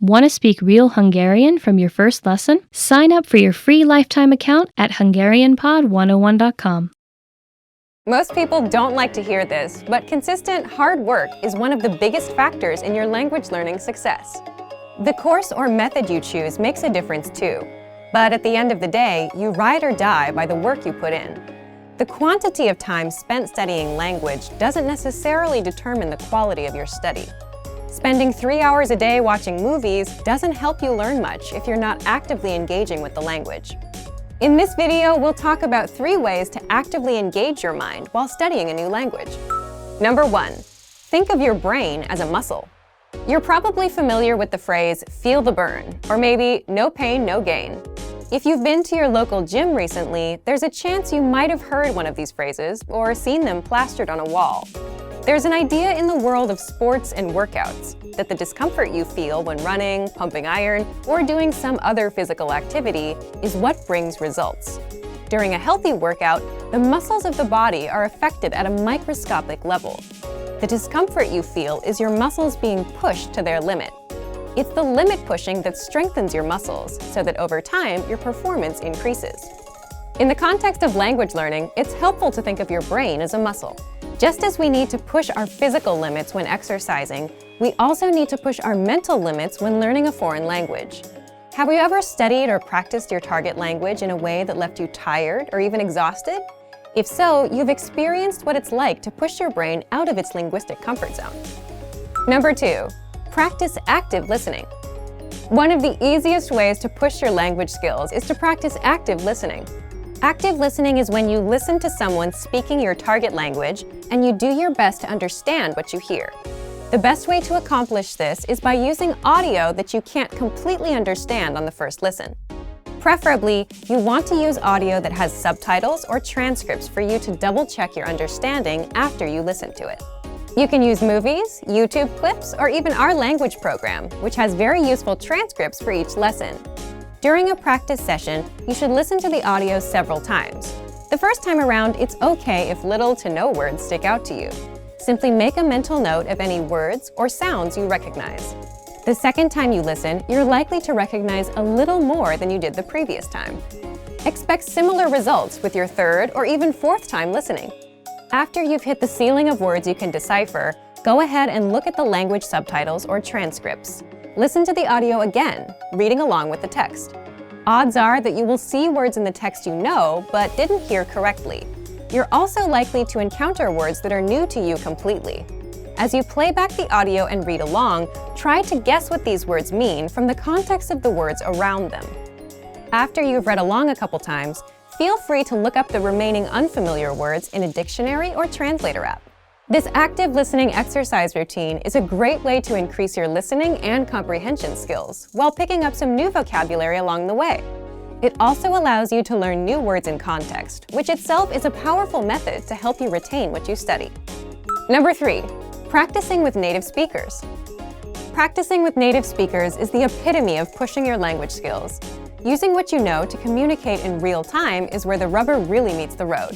Want to speak real Hungarian from your first lesson? Sign up for your free lifetime account at HungarianPod101.com. Most people don't like to hear this, but consistent, hard work is one of the biggest factors in your language learning success. The course or method you choose makes a difference too, but at the end of the day, you ride or die by the work you put in. The quantity of time spent studying language doesn't necessarily determine the quality of your study. Spending 3 hours a day watching movies doesn't help you learn much if you're not actively engaging with the language. In this video, we'll talk about 3 ways to actively engage your mind while studying a new language. Number 1, think of your brain as a muscle. You're probably familiar with the phrase, feel the burn, or maybe no pain, no gain. If you've been to your local gym recently, there's a chance you might have heard one of these phrases or seen them plastered on a wall. There's an idea in the world of sports and workouts that the discomfort you feel when running, pumping iron, or doing some other physical activity is what brings results. During a healthy workout, the muscles of the body are affected at a microscopic level. The discomfort you feel is your muscles being pushed to their limit. It's the limit pushing that strengthens your muscles so that over time, your performance increases. In the context of language learning, it's helpful to think of your brain as a muscle. Just as we need to push our physical limits when exercising, we also need to push our mental limits when learning a foreign language. Have you ever studied or practiced your target language in a way that left you tired or even exhausted? If so, you've experienced what it's like to push your brain out of its linguistic comfort zone. Number 2, practice active listening. One of the easiest ways to push your language skills is to practice active listening. Active listening is when you listen to someone speaking your target language and you do your best to understand what you hear. The best way to accomplish this is by using audio that you can't completely understand on the first listen. Preferably, you want to use audio that has subtitles or transcripts for you to double-check your understanding after you listen to it. You can use movies, YouTube clips, or even our language program, which has very useful transcripts for each lesson. During a practice session, you should listen to the audio several times. The first time around, it's okay if little to no words stick out to you. Simply make a mental note of any words or sounds you recognize. The second time you listen, you're likely to recognize a little more than you did the previous time. Expect similar results with your third or even fourth time listening. After you've hit the ceiling of words you can decipher, go ahead and look at the language subtitles or transcripts. Listen to the audio again, reading along with the text. Odds are that you will see words in the text you know, but didn't hear correctly. You're also likely to encounter words that are new to you completely. As you play back the audio and read along, try to guess what these words mean from the context of the words around them. After you've read along a couple times, feel free to look up the remaining unfamiliar words in a dictionary or translator app. This active listening exercise routine is a great way to increase your listening and comprehension skills while picking up some new vocabulary along the way. It also allows you to learn new words in context, which itself is a powerful method to help you retain what you study. Number 3, practicing with native speakers. Practicing with native speakers is the epitome of pushing your language skills. Using what you know to communicate in real time is where the rubber really meets the road.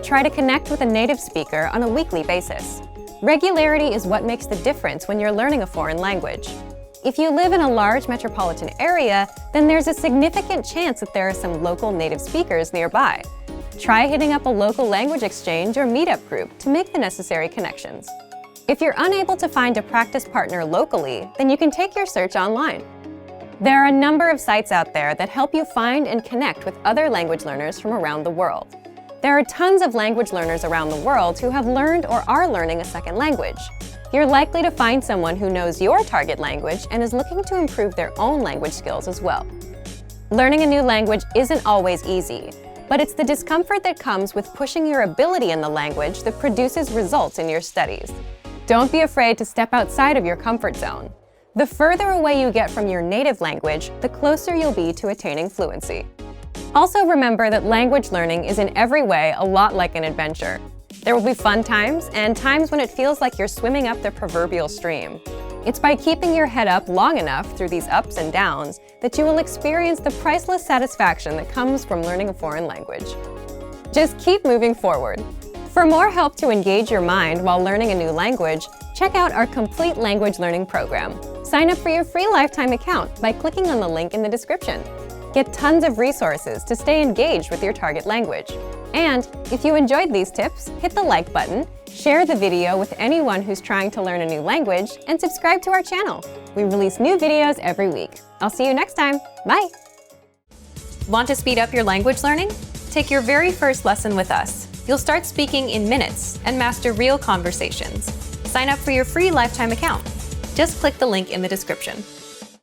Try to connect with a native speaker on a weekly basis. Regularity is what makes the difference when you're learning a foreign language. If you live in a large metropolitan area, then there's a significant chance that there are some local native speakers nearby. Try hitting up a local language exchange or meetup group to make the necessary connections. If you're unable to find a practice partner locally, then you can take your search online. There are a number of sites out there that help you find and connect with other language learners from around the world. There are tons of language learners around the world who have learned or are learning a second language. You're likely to find someone who knows your target language and is looking to improve their own language skills as well. Learning a new language isn't always easy, but it's the discomfort that comes with pushing your ability in the language that produces results in your studies. Don't be afraid to step outside of your comfort zone. The further away you get from your native language, the closer you'll be to attaining fluency. Also remember that language learning is in every way a lot like an adventure. There will be fun times and times when it feels like you're swimming up the proverbial stream. It's by keeping your head up long enough through these ups and downs that you will experience the priceless satisfaction that comes from learning a foreign language. Just keep moving forward. For more help to engage your mind while learning a new language, check out our complete language learning program. Sign up for your free lifetime account by clicking on the link in the description. Get tons of resources to stay engaged with your target language. And if you enjoyed these tips, hit the like button, share the video with anyone who's trying to learn a new language, and subscribe to our channel. We release new videos every week. I'll see you next time. Bye! Want to speed up your language learning? Take your very first lesson with us. You'll start speaking in minutes and master real conversations. Sign up for your free lifetime account. Just click the link in the description.